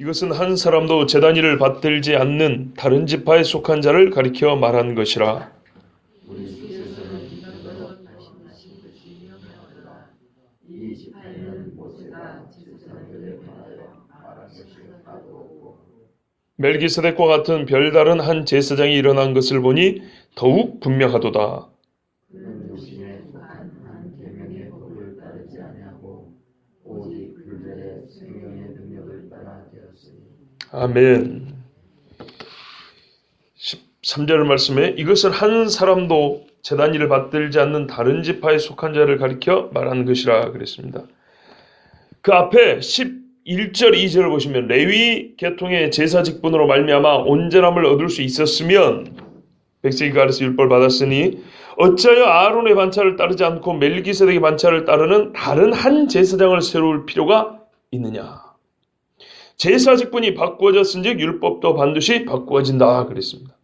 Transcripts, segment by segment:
이것은 한 사람도 제단위를 받들지 않는 다른 지파에 속한 자를 가리켜 말한 것이라. 우리 주께서는 이것으로 말씀하신 것이 유명하더라. 이 지파에는 모세가 제사장들에 관하여 말한 것이 하나도 없고 멜기세덱과 같은 별다른 한 제사장이 일어난 것을 보니 더욱 분명하도다. 그는 육신에 속한 한 계명의 법을 따르지 아니하고 오직 율법의 생명의 능력을 따라 되었으니. 아멘. 13절 말씀에 이것은 한 사람도 제단위를 받들지 않는 다른 지파에 속한 자를 가리켜 말하는 것이라 그랬습니다. 그 앞에 11절 2절을 보시면 레위 계통의 제사 직분으로 말미암아 온전함을 얻을 수 있었으면 백성이 가르쳐 율법을 받았으니 어찌하여 아론의 반차를 따르지 않고 멜기세덱의 반차를 따르는 다른 한 제사장을 세울 필요가 있느냐. 제사 직분이 바꾸어졌은즉 율법도 반드시 바꾸어진다 그랬습니다.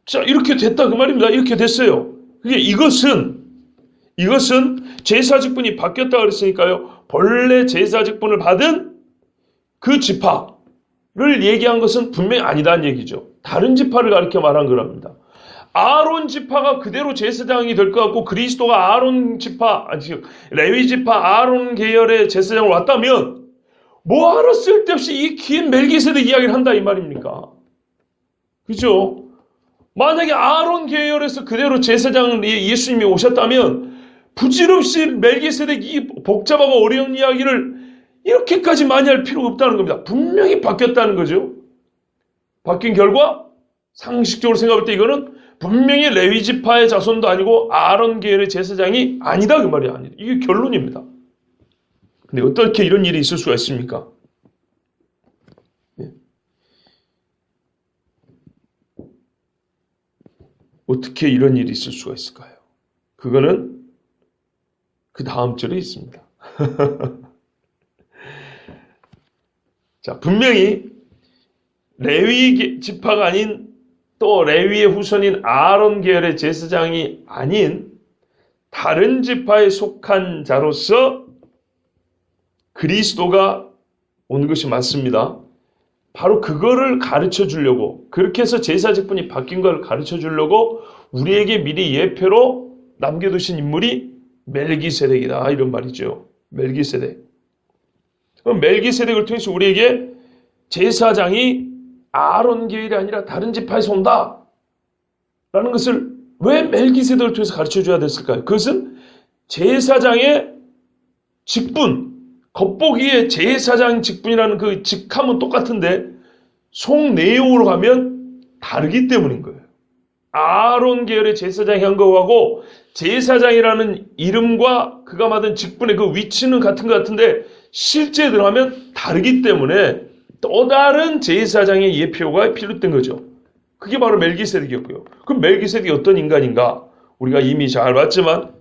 자, 이렇게 됐다 그 말입니다. 이렇게 됐어요. 그게 이것은 제사 직분이 바뀌었다 그랬으니까요. 본래 제사 직분을 받은 그 지파를 얘기한 것은 분명히 아니다는 얘기죠. 다른 지파를 가리켜 말한 거랍니다. 아론 지파가 그대로 제사장이 될 것 같고 그리스도가 아론 지파, 레위 지파 아론 계열의 제사장으로 왔다면 뭐하러 쓸데없이 이 긴 멜기세덱 이야기를 한다 이 말입니까? 그죠? 만약에 아론 계열에서 그대로 제사장 예수님이 오셨다면 부질없이 멜기세덱 이 복잡하고 어려운 이야기를 이렇게까지 많이 할 필요가 없다는 겁니다. 분명히 바뀌었다는 거죠. 바뀐 결과 상식적으로 생각할 때 이거는 분명히 레위 지파의 자손도 아니고 아론 계열의 제사장이 아니다 그 말이 아니다. 이게 결론입니다. 근데 어떻게 이런 일이 있을 수가 있습니까? 예. 어떻게 이런 일이 있을 수가 있을까요? 그거는 그 다음 절에 있습니다. 자, 분명히 레위 지파가 아닌 또 레위의 후손인 아론 계열의 제사장이 아닌 다른 지파에 속한 자로서 그리스도가 온 것이 맞습니다. 바로 그거를 가르쳐 주려고, 그렇게 해서 제사 직분이 바뀐 걸 가르쳐 주려고 우리에게 미리 예표로 남겨두신 인물이 멜기세덱이다 이런 말이죠. 멜기세덱. 그럼 멜기세덱을 통해서 우리에게 제사장이 아론 계열이 아니라 다른 지파에서 온다 라는 것을 왜 멜기세덱을 통해서 가르쳐줘야 됐을까요? 그것은 제사장의 직분, 겉보기에 제사장 직분이라는 그 직함은 똑같은데 속 내용으로 가면 다르기 때문인 거예요. 아론 계열의 제사장이 한 거하고 제사장이라는 이름과 그가 받은 직분의 그 위치는 같은 것 같은데 실제 들어가면 다르기 때문에 또 다른 제사장의 예표가 필요했던 거죠. 그게 바로 멜기세덱이었고요. 그럼 멜기세덱이 어떤 인간인가? 우리가 이미 잘 봤지만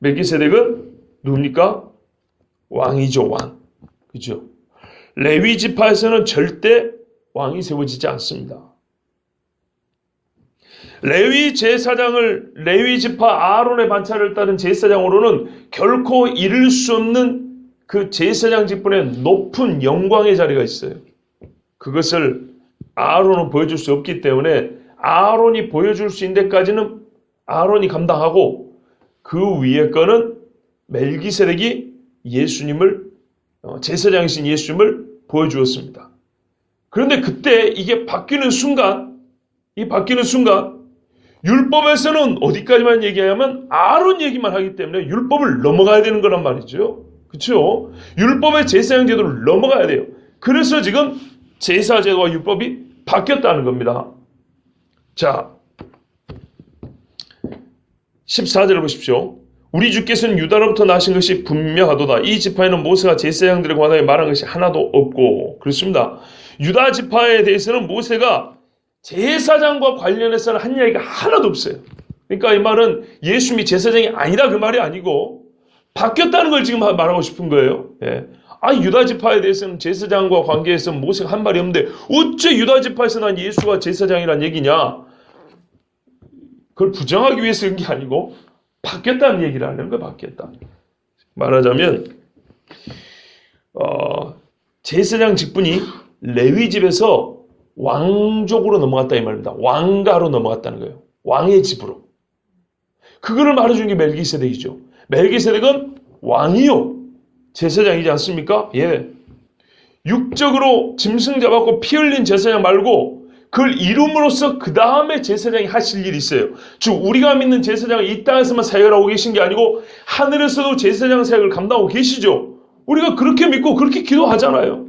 멜기세덱은 누굽니까? 왕이죠, 왕. 그죠? 레위 지파에서는 절대 왕이 세워지지 않습니다. 레위 지파 아론의 반차를 따른 제사장으로는 결코 이룰 수 없는 그 제사장 직분의 높은 영광의 자리가 있어요. 그것을 아론은 보여줄 수 없기 때문에 아론이 보여줄 수 있는 데까지는 아론이 감당하고 그 위에 거는 멜기세덱이 예수님을 제사장이신 예수님을 보여주었습니다. 그런데 그때 이게 바뀌는 순간 율법에서는 어디까지만 얘기하면 아론 얘기만 하기 때문에 율법을 넘어가야 되는 거란 말이죠. 그렇죠? 율법의 제사장 제도를 넘어가야 돼요. 그래서 지금 제사 제도와 율법이 바뀌었다는 겁니다. 자, 14절을 보십시오. 우리 주께서는 유다로부터 나신 것이 분명하도다. 이 지파에는 모세가 제사장들에 관하여 말한 것이 하나도 없고. 그렇습니다. 유다 지파에 대해서는 모세가 제사장과 관련해서는 한 이야기가 하나도 없어요. 그러니까 이 말은 예수님이 제사장이 아니다 그 말이 아니고 바뀌었다는 걸 지금 말하고 싶은 거예요. 예. 유다 지파에 대해서는 제사장과 관계해서 모세가 한 말이 없는데 어째 유다 지파에서 난 예수가 제사장이란 얘기냐? 그걸 부정하기 위해서 그런 게 아니고 바뀌었다는 얘기를 하는 거예요. 바뀌었다. 말하자면 제사장 직분이 레위 집에서 왕족으로 넘어갔다 이 말입니다. 왕가로 넘어갔다는 거예요. 왕의 집으로. 그거를 말해주는 게 멜기세덱이죠. 멜기세덱은 왕이요. 제사장이지 않습니까? 예. 육적으로 짐승 잡았고 피 흘린 제사장 말고 그걸 이룸으로써 그 다음에 제사장이 하실 일이 있어요. 즉 우리가 믿는 제사장은 이 땅에서만 사역을 하고 계신 게 아니고 하늘에서도 제사장 사역을 감당하고 계시죠. 우리가 그렇게 믿고 그렇게 기도하잖아요.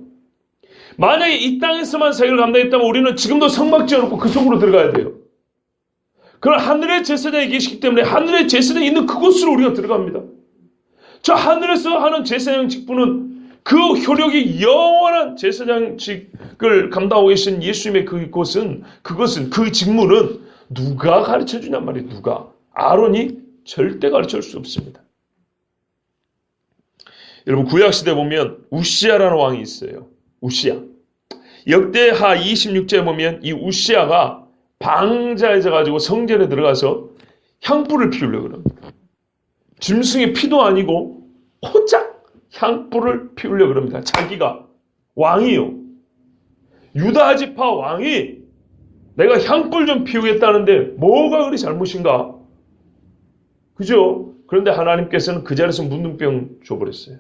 만약에 이 땅에서만 사역을 감당했다면 우리는 지금도 성막 지어놓고 그 속으로 들어가야 돼요. 그럼 하늘의 제사장이 계시기 때문에 하늘의 제사장이 있는 그곳으로 우리가 들어갑니다. 저 하늘에서 하는 제사장 직분은 그 효력이 영원한 제사장직을 감당하고 계신 예수님의 그것은 그 직무는 누가 가르쳐 주냔 말이에요. 누가. 아론이 절대 가르쳐 줄 수 없습니다. 여러분 구약시대 보면 우시아라는 왕이 있어요. 우시아. 역대하 26절에 보면 이 우시아가 방자해져 가지고 성전에 들어가서 향불을 피우려고 그럽니다. 짐승의 피도 아니고 호작 향불을 피우려고 그럽니다. 자기가 왕이요. 유다 지파 왕이 내가 향불 좀 피우겠다는데 뭐가 그리 잘못인가? 그죠? 그런데 하나님께서는 그 자리에서 문둥병 줘버렸어요.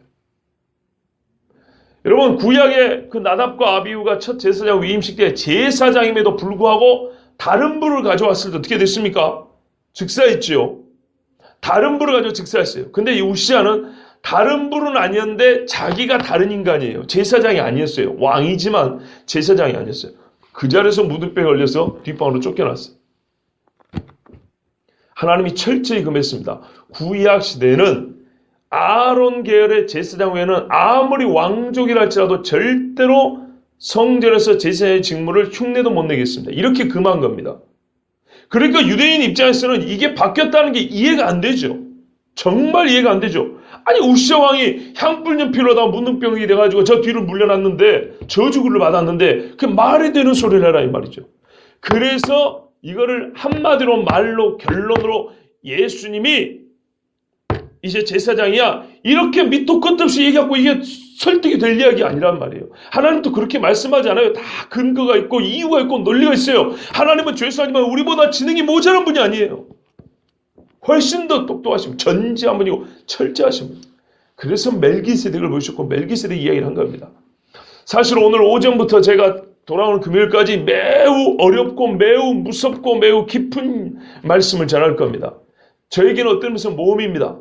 여러분 구약의 그 나답과 아비후가 첫 제사장 위임식 때 제사장임에도 불구하고 다른 불을 가져왔을 때 어떻게 됐습니까? 즉사했지요. 다른 불을 가지고 즉사했어요. 근데 이 우시아는 다른 불은 아니었는데 자기가 다른 인간이에요. 제사장이 아니었어요. 왕이지만 제사장이 아니었어요. 그 자리에서 무등병에 걸려서 뒷방으로 쫓겨났어요. 하나님이 철저히 금했습니다. 구약 시대에는 아론 계열의 제사장 외에는 아무리 왕족이라 할지라도 절대로 성전에서 제사장의 직무를 흉내도 못 내겠습니다. 이렇게 금한 겁니다. 그러니까 유대인 입장에서는 이게 바뀌었다는 게 이해가 안 되죠. 정말 이해가 안 되죠. 아니 우시아 왕이 향불 좀 피우려다가 문둥병이 돼가지고 저 뒤를 물려놨는데 저주를 받았는데 그 말이 되는 소리를 해라 이 말이죠. 그래서 이거를 한마디로 말로 결론으로 예수님이 이제 제사장이야 이렇게 밑도 끝도 없이 얘기하고 이게 설득이 될 이야기 아니란 말이에요. 하나님도 그렇게 말씀하지 않아요. 다 근거가 있고 이유가 있고 논리가 있어요. 하나님은 죄수하지만 우리보다 지능이 모자란 분이 아니에요. 훨씬 더 똑똑하시고 전지한 분이고 철저하신 분. 그래서 멜기세덱을 보셨고 멜기세덱 이야기를 한 겁니다. 사실 오늘 오전부터 제가 돌아오는 금요일까지 매우 어렵고 매우 무섭고 매우 깊은 말씀을 전할 겁니다. 저에게는 어떤 면에서 모험입니다.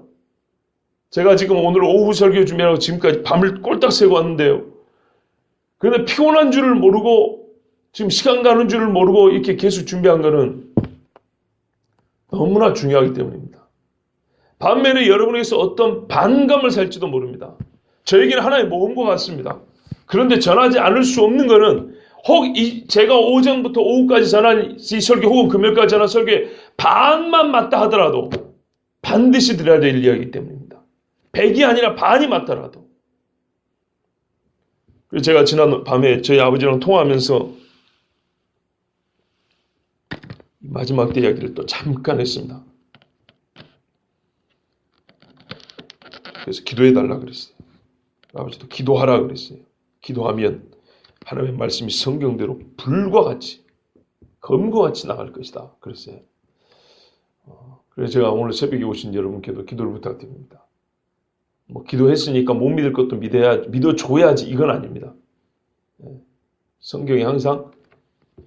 제가 지금 오늘 오후 설교 준비하고 지금까지 밤을 꼴딱 새고 왔는데요. 그런데 피곤한 줄을 모르고 지금 시간 가는 줄을 모르고 이렇게 계속 준비한 거는 너무나 중요하기 때문입니다. 반면에 여러분에게서 어떤 반감을 살지도 모릅니다. 저에게는 하나의 모험과 같습니다. 그런데 전하지 않을 수 없는 것은 제가 오전부터 오후까지 전한 이 설교 혹은 금요일까지 전한 설교에 반만 맞다 하더라도 반드시 들어야 될 이야기이기 때문입니다. 100이 아니라 반이 맞더라도. 그래서 제가 지난 밤에 저희 아버지랑 통화하면서 마지막 때 이야기를 또 잠깐 했습니다. 그래서 기도해달라 그랬어요. 아버지도 기도하라 그랬어요. 기도하면 하나님의 말씀이 성경대로 불과 같이 검과 같이 나갈 것이다 그랬어요. 그래서 제가 오늘 새벽에 오신 여러분께도 기도를 부탁드립니다. 뭐 기도했으니까 못 믿을 것도 믿어줘야지 이건 아닙니다. 성경이 항상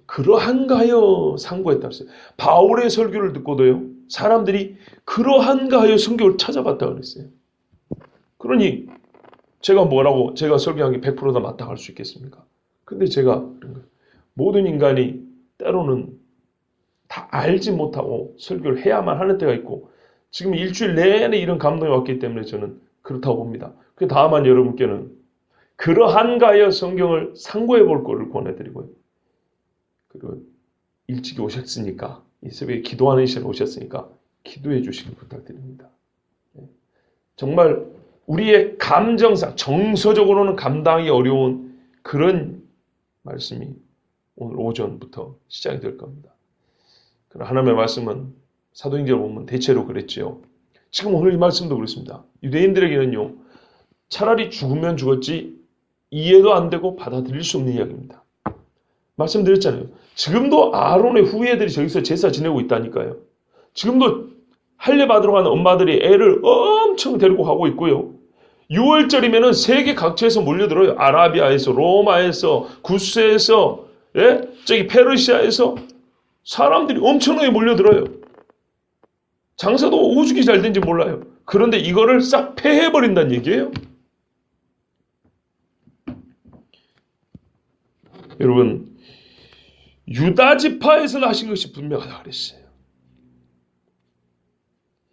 그러한가요 상고했다 그랬어요. 바울의 설교를 듣고도요. 사람들이 그러한가요 성경을 찾아봤다 그랬어요. 그러니 제가 설교한 게 100%다 맞다 할 수 있겠습니까? 근데 제가 모든 인간이 때로는 다 알지 못하고 설교를 해야만 하는 때가 있고 지금 일주일 내내 이런 감동이 왔기 때문에 저는 그렇다고 봅니다. 그 다만 여러분께는 그러한가요 성경을 상고해 볼 거를 권해드리고요. 그리고 일찍이 오셨으니까 이 새벽에 기도하는 시간에 오셨으니까 기도해 주시길 부탁드립니다. 정말 우리의 감정상 정서적으로는 감당하기 어려운 그런 말씀이 오늘 오전부터 시작이 될 겁니다. 그러나 하나님의 말씀은 사도행전을 보면 대체로 그랬지요. 지금 오늘 이 말씀도 그렇습니다. 유대인들에게는요. 차라리 죽으면 죽었지 이해도 안 되고 받아들일 수 없는 이야기입니다. 말씀드렸잖아요. 지금도 아론의 후예들이 저기서 제사 지내고 있다니까요. 지금도 할례 받으러 가는 엄마들이 애를 엄청 데리고 가고 있고요. 6월절이면은 세계 각처에서 몰려들어요. 아라비아에서, 로마에서, 구스에서, 예? 저기 페르시아에서 사람들이 엄청나게 몰려들어요. 장사도 오죽이 잘 된지 몰라요. 그런데 이거를 싹 폐해버린다는 얘기예요. 여러분, 유다 지파에서 하신 것이 분명하다 그랬어요.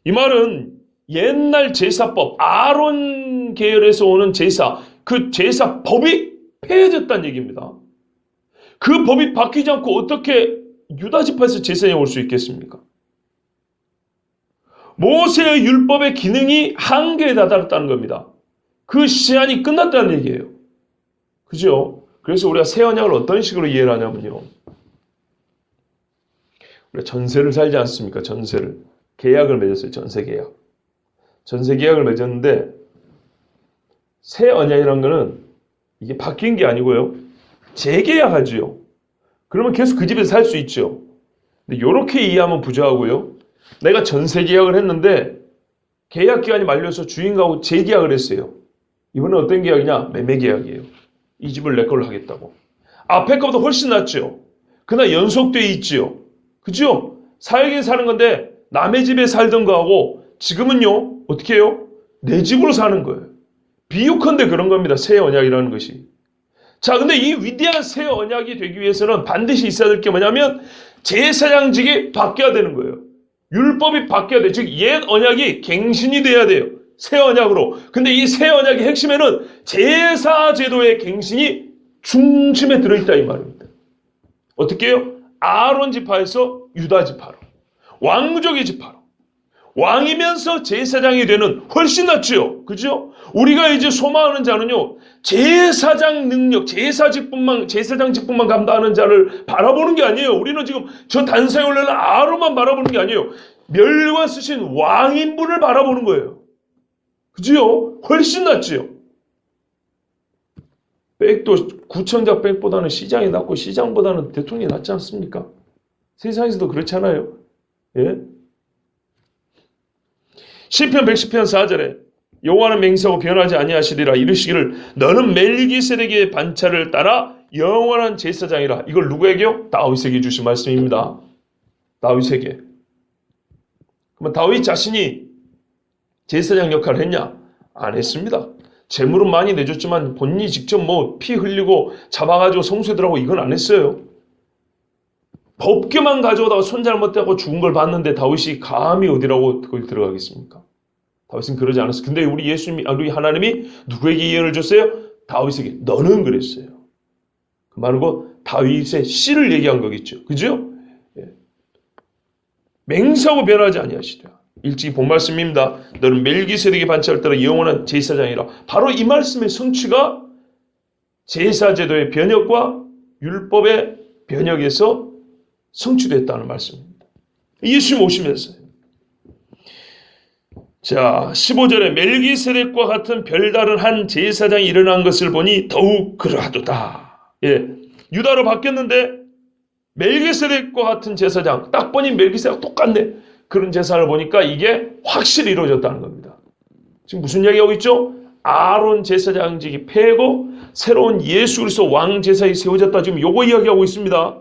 이 말은 옛날 제사법, 아론 계열에서 오는 제사, 그 제사법이 폐해졌다는 얘기입니다. 그 법이 바뀌지 않고 어떻게 유다 지파에서 제사에 올 수 있겠습니까? 모세의 율법의 기능이 한계에 다다랐다는 겁니다. 그 시한이 끝났다는 얘기예요. 그죠? 그래서 우리가 새 언약을 어떤 식으로 이해를 하냐면요. 우리가 전세를 살지 않습니까? 전세를. 계약을 맺었어요. 전세 계약. 전세 계약을 맺었는데 새 언약이라는 거는 이게 바뀐 게 아니고요. 재계약하지요. 그러면 계속 그 집에서 살 수 있죠. 근데 이렇게 이해하면 부족하고요. 내가 전세 계약을 했는데 계약 기간이 만료해서 주인하고 재계약을 했어요. 이번엔 어떤 계약이냐? 매매 계약이에요. 이 집을 내 걸로 하겠다고. 앞에 것보다 훨씬 낫죠. 그러나 연속돼 있지요. 그죠? 살긴 사는 건데 남의 집에 살던 거하고 지금은요. 어떻게 해요? 내 집으로 사는 거예요. 비유컨대 그런 겁니다. 새 언약이라는 것이. 자, 근데 이 위대한 새 언약이 되기 위해서는 반드시 있어야 될 게 뭐냐면 제사장직이 바뀌어야 되는 거예요. 율법이 바뀌어야 돼요. 즉 옛 언약이 갱신이 돼야 돼요. 새 언약으로. 근데 이 새 언약의 핵심에는 제사 제도의 갱신이 중심에 들어있다 이 말입니다. 어떻게 해요? 아론 지파에서 유다 지파로. 왕족의 지파로. 왕이면서 제사장이 되는 훨씬 낫죠. 그죠? 우리가 이제 소망하는 자는요. 제사장 능력, 제사장직분만 감당하는 자를 바라보는 게 아니에요. 우리는 지금 저 단상에 올라는 아론만 바라보는 게 아니에요. 멸관 쓰신 왕인분을 바라보는 거예요. 그죠? 훨씬 낫지요. 백도 구청장 백보다는 시장이 낫고 시장보다는 대통령이 낫지 않습니까? 세상에서도 그렇잖아요. 예? 시편 110편 4절에 여호와는 맹세하고 변하지 아니하시리라 이르시기를 너는 멜기세덱의 반차를 따라 영원한 제사장이라. 이걸 누구에게요? 다윗에게 주신 말씀입니다. 다윗에게. 그러면 다윗 자신이 제사장 역할을 했냐? 안 했습니다. 재물은 많이 내줬지만 본인이 직접 뭐 피 흘리고 잡아가지고 성소들하고 이건 안 했어요. 법궤만 가져오다가 손 잘못하고 죽은 걸 봤는데 다윗이 감히 어디라고 거기 들어가겠습니까? 다윗은 그러지 않았어요. 근데 우리 우리 하나님이 누구에게 예언을 줬어요? 다윗에게. 너는 그랬어요. 그 말고 다윗의 씨를 얘기한 거겠죠. 그죠? 예. 맹세하고 변하지 아니하시리라. 일찍이 본 말씀입니다. 너는 멜기세덱의 반차를 따라 영원한 제사장이라. 바로 이 말씀의 성취가 제사제도의 변혁과 율법의 변혁에서 성취됐다는 말씀입니다. 예수님 오시면서요. 자, 15절에 멜기세덱과 같은 별다른 한 제사장이 일어난 것을 보니 더욱 그러하도다. 예, 유다로 바뀌었는데 멜기세덱과 같은 제사장, 딱 보니 멜기세덱 똑같네. 그런 제사를 보니까 이게 확실히 이루어졌다는 겁니다. 지금 무슨 이야기하고 있죠? 아론 제사장직이 폐고 새로운 예수 그리스도 왕 제사에 세워졌다. 지금 요거 이야기하고 있습니다.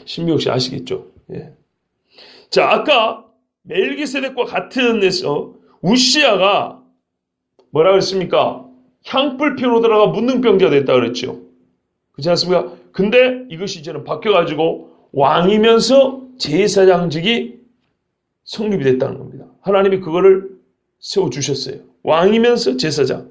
신미옥 씨 아시겠죠? 예. 자, 아까 멜기세덱과 같은 데서 우시야가 뭐라 그랬습니까? 향불 피우다가 문둥병자가 됐다 그랬죠. 그렇지 않습니까? 근데 이것이 이제는 바뀌어가지고 왕이면서 제사장직이 성립이 됐다는 겁니다. 하나님이 그거를 세워주셨어요. 왕이면서 제사장.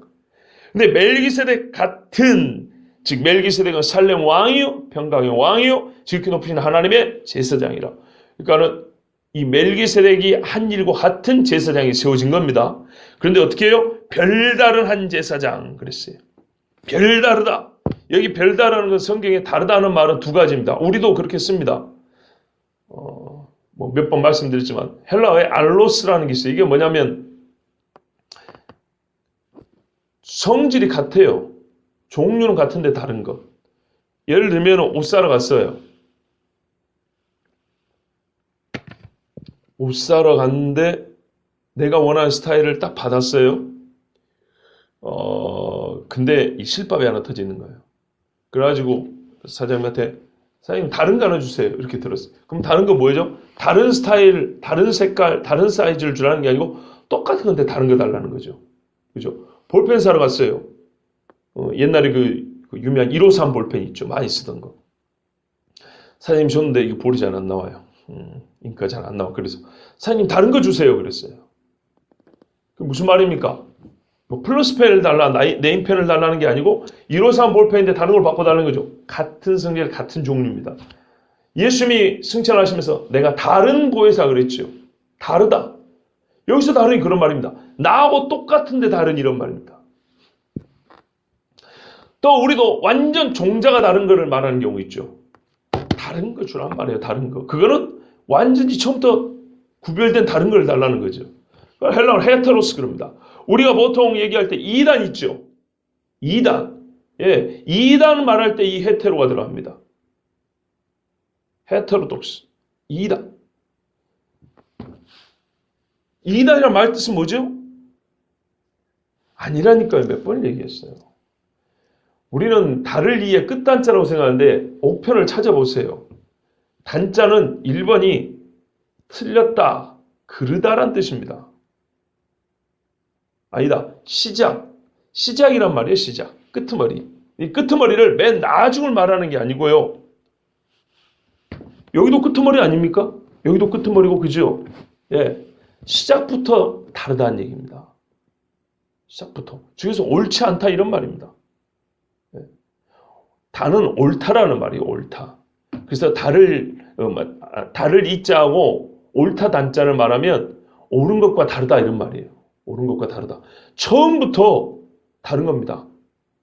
근데 멜기세덱 같은, 즉 멜기세덱은 살렘 왕이요, 평강의 왕이요, 지극히 높으신 하나님의 제사장이라. 그러니까는 이 멜기세덱이 한 일과 같은 제사장이 세워진 겁니다. 그런데 어떻게 해요? 별다른 한 제사장 그랬어요. 별다르다. 여기 별다르는 건 성경에 다르다는 말은 두 가지입니다. 우리도 그렇게 씁니다. 뭐 몇 번 말씀드렸지만 헬라어에 알로스라는 게 있어요. 이게 뭐냐면 성질이 같아요. 종류는 같은데 다른 거. 예를 들면 옷 사러 갔어요. 옷 사러 갔는데 내가 원하는 스타일을 딱 받았어요. 근데 이 실밥이 하나 터지는 거예요. 그래가지고 사장님한테 사장님 다른 거 하나 주세요. 이렇게 들었어요. 그럼 다른 거 뭐죠? 다른 스타일, 다른 색깔, 다른 사이즈를 주라는 게 아니고 똑같은 건데 다른 거 달라는 거죠. 그죠? 볼펜 사러 갔어요. 옛날에 그 유명한 153 볼펜 있죠. 많이 쓰던 거. 사장님 줬는데 이거 볼이 잘 안 나와요. 인기가 잘 안 나와. 그래서 사장님 다른 거 주세요. 그랬어요. 그 무슨 말입니까? 뭐 플러스펜을 달라, 네임펜을 달라는 게 아니고 153 볼펜인데 다른 걸 바꿔달라는 거죠. 같은 성질, 같은 종류입니다. 예수님이 승천하시면서 내가 다른 보혜사 그랬죠. 다르다. 여기서 다른이 그런 말입니다. 나하고 똑같은데 다른 이런 말입니다. 또 우리도 완전 종자가 다른 거를 말하는 경우 있죠. 다른 거 주란 말이에요. 다른 거. 그거는 완전히 처음부터 구별된 다른 걸 달라는 거죠. 헬라어로 헤테로스 그럽니다. 우리가 보통 얘기할 때 2단 있죠. 2단. 예, 2단 말할 때 이 헤테로가 들어갑니다. 헤테로독스. 2단. 2단이란 말 뜻은 뭐죠? 아니라니까요. 몇 번 얘기했어요. 우리는 달을 이의 끝단자라고 생각하는데 옥편을 찾아보세요. 단자는 1번이 틀렸다, 그르다란 뜻입니다. 아니다. 시작. 시작이란 말이에요. 시작. 끄트머리. 이 끄트머리를 맨 나중을 말하는 게 아니고요. 여기도 끄트머리 아닙니까? 여기도 끄트머리고 그죠? 예. 시작부터 다르다는 얘기입니다. 시작부터. 중에서 옳지 않다 이런 말입니다. 예. 다는 옳다라는 말이에요. 옳다. 그래서 달을 이자하고 옳다 단자를 말하면 옳은 것과 다르다 이런 말이에요. 옳은 것과 다르다. 처음부터 다른 겁니다.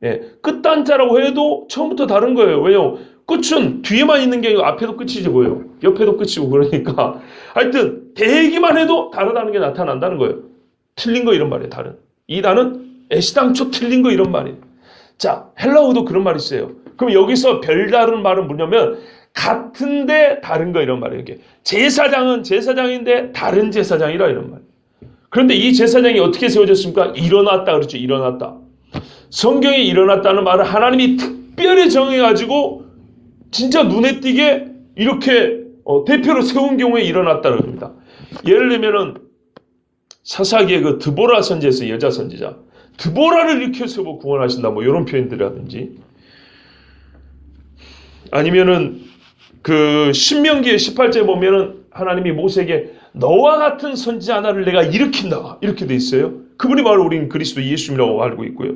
예, 끝단자라고 해도 처음부터 다른 거예요. 왜요? 끝은 뒤에만 있는 게 아니고 앞에도 끝이지 뭐예요. 옆에도 끝이고 그러니까 하여튼 대기만 해도 다르다는 게 나타난다는 거예요. 틀린 거 이런 말이에요. 다른. 이 단은 애시당초 틀린 거 이런 말이에요. 자, 헬라어도 그런 말이 있어요. 그럼 여기서 별다른 말은 뭐냐면 같은데 다른 거 이런 말이에요. 이게 제사장은 제사장인데 다른 제사장이라 이런 말이에요. 그런데 이 제사장이 어떻게 세워졌습니까? 일어났다 그렇죠. 일어났다. 성경에 일어났다는 말은 하나님이 특별히 정해가지고 진짜 눈에 띄게 이렇게 대표로 세운 경우에 일어났다는 겁니다. 예를 들면은 사사기의 그 드보라 선지에서 여자 선지자 드보라를 이렇게 세워 구원하신다 뭐 이런 표현들이라든지 아니면은 그 신명기의 18절에 보면은 하나님이 모세에게 너와 같은 선지자 하나를 내가 일으킨다 이렇게 돼 있어요. 그분이 바로 우린 그리스도 예수님이라고 알고 있고요.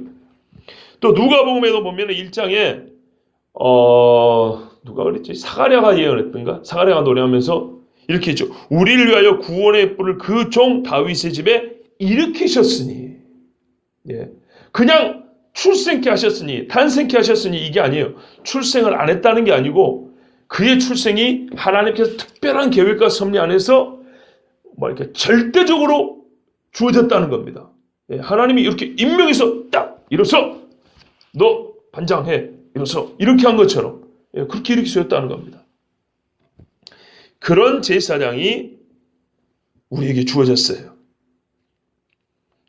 또 누가복음에도 보면은 1장에 누가 그랬지? 사가랴가 예언했던가? 사가랴가 노래하면서 이렇게 했죠. 우리를 위하여 구원의 뿔을 그 종 다윗의 집에 일으키셨으니. 예. 그냥 출생케 하셨으니, 탄생케 하셨으니 이게 아니에요. 출생을 안 했다는 게 아니고 그의 출생이 하나님께서 특별한 계획과 섭리 안에서 뭐 이렇게 절대적으로 주어졌다는 겁니다. 예. 하나님이 이렇게 임명해서 딱 일어서 너 반장해 일어서 이렇게 한 것처럼 예. 그렇게 일으키셨다는 겁니다. 그런 제사장이 우리에게 주어졌어요.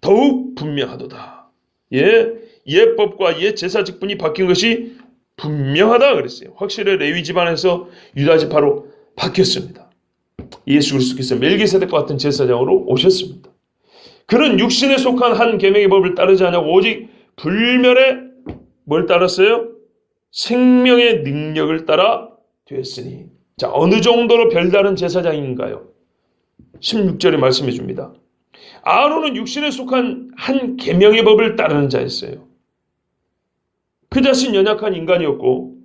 더욱 분명하도다. 예, 예법과 옛 제사 직분이 바뀐 것이 분명하다 그랬어요. 확실히 레위 집안에서 유다 지파로 바뀌었습니다. 예수 그리스도께서 멜기세덱과 같은 제사장으로 오셨습니다. 그는 육신에 속한 한 계명의 법을 따르지 않냐고 오직 불멸의 뭘 따랐어요? 생명의 능력을 따라 되었으니. 자, 어느 정도로 별다른 제사장인가요? 16절에 말씀해 줍니다. 아론은 육신에 속한 한 계명의 법을 따르는 자였어요. 그 자신 연약한 인간이었고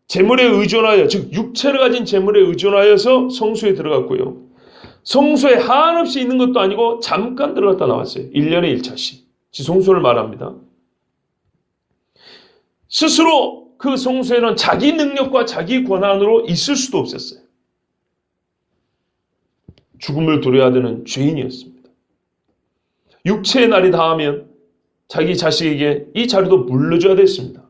재물에 의존하여 즉 육체를 가진 재물에 의존하여서 성소에 들어갔고요. 성소에 한없이 있는 것도 아니고 잠깐 들어갔다 나왔어요. 1년에 1차씩. 지성소를 말합니다. 스스로 그 성소에는 자기 능력과 자기 권한으로 있을 수도 없었어요. 죽음을 두려워야 되는 죄인이었습니다. 육체의 날이 닿으면 자기 자식에게 이 자리도 물려줘야 됐습니다.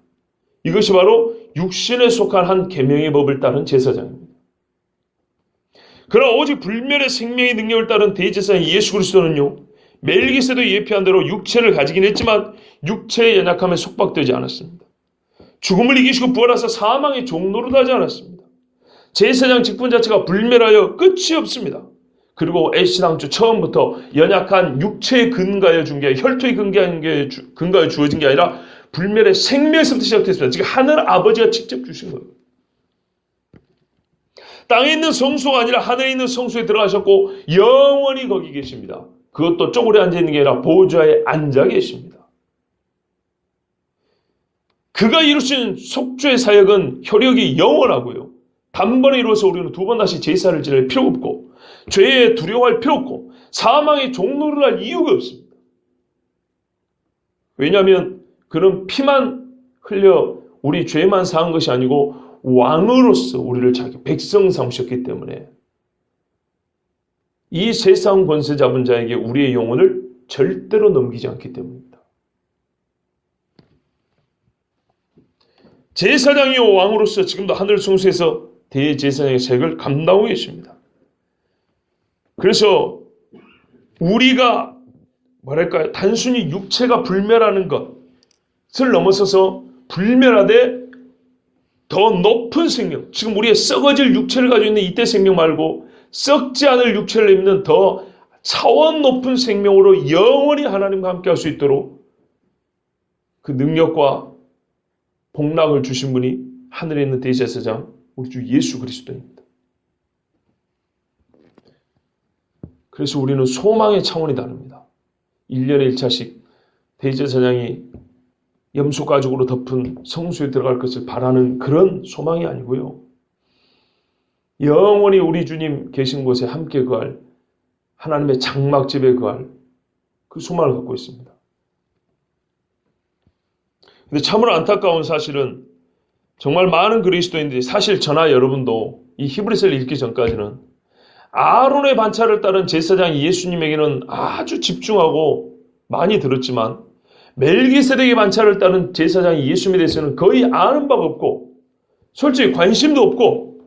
이것이 바로 육신에 속한 한 계명의 법을 따른 제사장입니다. 그러나 오직 불멸의 생명의 능력을 따른 대제사장 예수 그리스도는요, 멜기세도 예표한 대로 육체를 가지긴 했지만 육체의 연약함에 속박되지 않았습니다. 죽음을 이기시고 부활하사 사망의 종노릇 하지 않았습니다. 제사장 직분 자체가 불멸하여 끝이 없습니다. 그리고 애시당초 처음부터 연약한 육체에 근가하여 준 게 아니라 혈통에 근가하여 주어진 게 아니라 불멸의 생명에서부터 시작됐습니다. 즉 하늘 아버지가 직접 주신 거예요. 땅에 있는 성소가 아니라 하늘에 있는 성소에 들어가셨고 영원히 거기 계십니다. 그것도 쪼그려 앉아있는 게 아니라 보좌에 앉아 계십니다. 그가 이루신 속죄의 사역은 효력이 영원하고요. 단번에 이루어서 우리는 두 번 다시 제사를 지낼 필요가 없고 죄에 두려워할 필요 없고 사망의 종노를 할 이유가 없습니다. 왜냐하면 그는 피만 흘려 우리 죄만 사한 것이 아니고 왕으로서 우리를 자기 백성 삼으셨기 때문에 이 세상 권세 잡은 자에게 우리의 영혼을 절대로 넘기지 않기 때문입니다. 제사장이요 왕으로서 지금도 하늘 성소에서 대제사장의 책을 감당하고 계십니다. 그래서 우리가 뭐랄까요? 단순히 육체가 불멸하는 것을 넘어서서 불멸하되 더 높은 생명, 지금 우리의 썩어질 육체를 가지고 있는 이때 생명 말고 썩지 않을 육체를 입는 더 차원 높은 생명으로 영원히 하나님과 함께 할 수 있도록 그 능력과 복락을 주신 분이 하늘에 있는 대제사장 우리 주 예수 그리스도입니다. 그래서 우리는 소망의 차원이 다릅니다. 1년에 1차씩 대제사장이 염소 가죽으로 덮은 성소에 들어갈 것을 바라는 그런 소망이 아니고요. 영원히 우리 주님 계신 곳에 함께 거할 하나님의 장막집에 거할 그 소망을 갖고 있습니다. 근데 참으로 안타까운 사실은 정말 많은 그리스도인들이 사실 저나 여러분도 이 히브리서를 읽기 전까지는 아론의 반차를 따른 제사장 예수님에게는 아주 집중하고 많이 들었지만 멜기세덱의 반차를 따른 제사장 예수님에 대해서는 거의 아는 바가 없고 솔직히 관심도 없고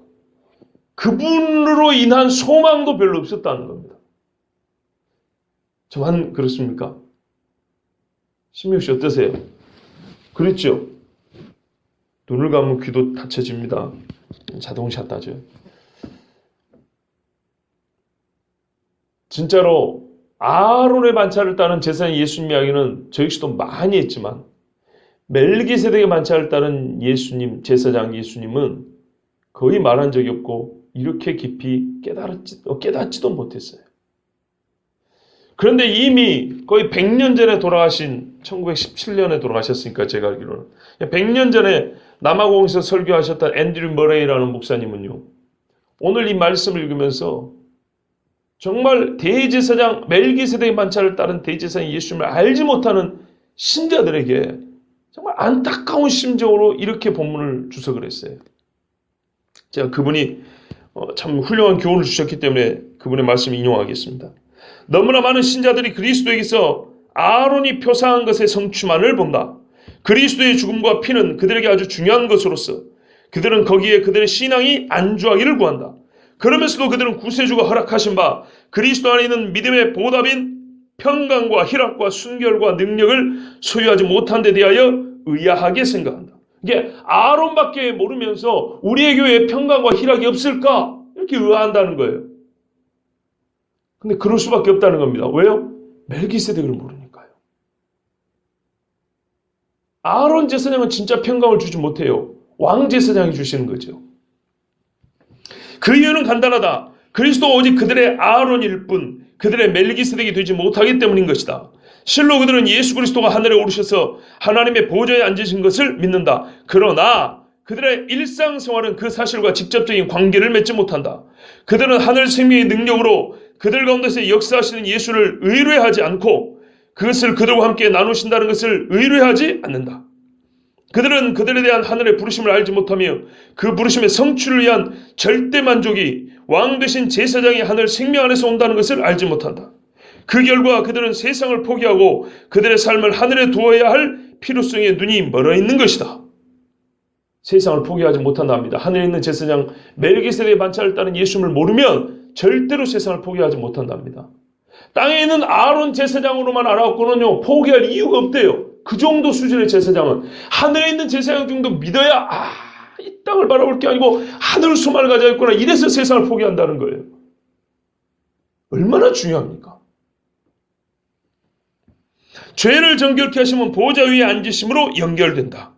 그분으로 인한 소망도 별로 없었다는 겁니다. 저만 그렇습니까? 신명 씨 어떠세요? 그렇죠? 눈을 감으면 귀도 닫혀집니다. 자동샷 따죠. 진짜로 아론의 반차를 따른 제사장 예수님 이야기는 저 역시도 많이 했지만 멜기세덱의 반차를 따른 예수님, 제사장 예수님은 거의 말한 적이 없고 이렇게 깊이 깨닫지도 못했어요. 그런데 이미 거의 100년 전에 돌아가신 1917년에 돌아가셨으니까 제가 알기로는 100년 전에 남아공에서 설교하셨던 앤드류 머레이라는 목사님은요. 오늘 이 말씀을 읽으면서 정말 대제사장 멜기세덱의 반차를 따른 대제사장 예수님을 알지 못하는 신자들에게 정말 안타까운 심정으로 이렇게 본문을 주석을 했어요. 제가 그분이 참 훌륭한 교훈을 주셨기 때문에 그분의 말씀을 인용하겠습니다. 너무나 많은 신자들이 그리스도에게서 아론이 표상한 것의 성취만을 본다. 그리스도의 죽음과 피는 그들에게 아주 중요한 것으로서 그들은 거기에 그들의 신앙이 안주하기를 구한다. 그러면서도 그들은 구세주가 허락하신 바 그리스도 안에 있는 믿음의 보답인 평강과 희락과 순결과 능력을 소유하지 못한 데 대하여 의아하게 생각한다. 이게 아론밖에 모르면서 우리의 교회에 평강과 희락이 없을까? 이렇게 의아한다는 거예요. 근데 그럴 수밖에 없다는 겁니다. 왜요? 멜기세덱을 모르니까요. 아론 제사장은 진짜 평강을 주지 못해요. 왕 제사장이 주시는 거죠. 그 이유는 간단하다. 그리스도가 오직 그들의 아론일 뿐 그들의 멜기세덱이 되지 못하기 때문인 것이다. 실로 그들은 예수 그리스도가 하늘에 오르셔서 하나님의 보좌에 앉으신 것을 믿는다. 그러나 그들의 일상생활은 그 사실과 직접적인 관계를 맺지 못한다. 그들은 하늘 생명의 능력으로 그들 가운데서 역사하시는 예수를 의뢰하지 않고 그것을 그들과 함께 나누신다는 것을 의뢰하지 않는다. 그들은 그들에 대한 하늘의 부르심을 알지 못하며 그 부르심의 성취를 위한 절대 만족이 왕 되신 제사장의 하늘 생명 안에서 온다는 것을 알지 못한다. 그 결과 그들은 세상을 포기하고 그들의 삶을 하늘에 두어야 할 필요성에 눈이 멀어 있는 것이다. 세상을 포기하지 못한답니다. 하늘에 있는 제사장 멜기세덱의 반차를 따른 예수님을 모르면 절대로 세상을 포기하지 못한답니다. 땅에 있는 아론 제사장으로만 알아갖고는요 포기할 이유가 없대요. 그 정도 수준의 제사장은 하늘에 있는 제사장 정도 믿어야 이 땅을 바라볼 게 아니고 하늘 수만을 가져 있구나. 이래서 세상을 포기한다는 거예요. 얼마나 중요합니까? 죄를 정결케 하시면 보좌 위에 앉으심으로 연결된다.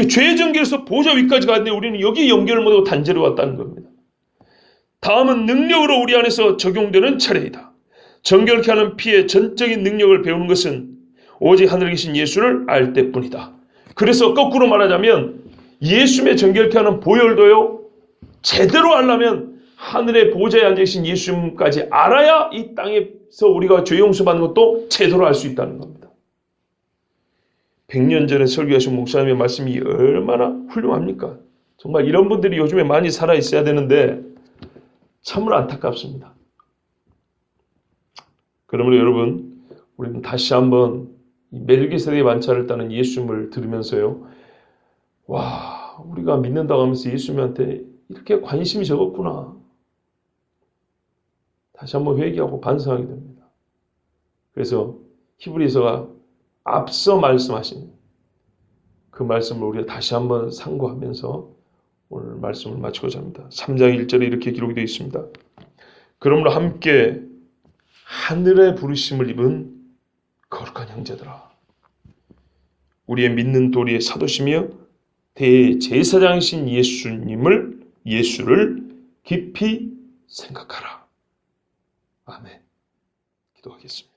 죄 정결에서 보좌 위까지 갔는데 우리는 여기 연결을 못하고 단죄로 왔다는 겁니다. 다음은 능력으로 우리 안에서 적용되는 차례이다. 정결케 하는 피의 전적인 능력을 배우는 것은 오직 하늘에 계신 예수를 알 때뿐이다. 그래서 거꾸로 말하자면 예수님의 정결케 하는 보혈도요 제대로 알려면 하늘의 보좌에 앉으신 예수님까지 알아야 이 땅에서 우리가 죄 용서받는 것도 제대로 알 수 있다는 겁니다. 100년 전에 설교하신 목사님의 말씀이 얼마나 훌륭합니까? 정말 이런 분들이 요즘에 많이 살아있어야 되는데 참으로 안타깝습니다. 그러므로 여러분 우리는 다시 한번 멜기세덱의 반차를 따는 예수님을 들으면서요. 와, 우리가 믿는다고 하면서 예수님한테 이렇게 관심이 적었구나. 다시 한번 회개하고 반성하게 됩니다. 그래서 히브리서가 앞서 말씀하신 그 말씀을 우리가 다시 한번 상고하면서 오늘 말씀을 마치고자 합니다. 3장 1절에 이렇게 기록이 되어 있습니다. 그러므로 함께 하늘의 부르심을 입은 거룩한 형제들아, 우리의 믿는 도리의 사도시며 대제사장이신 예수를 깊이 생각하라. 아멘. 기도하겠습니다.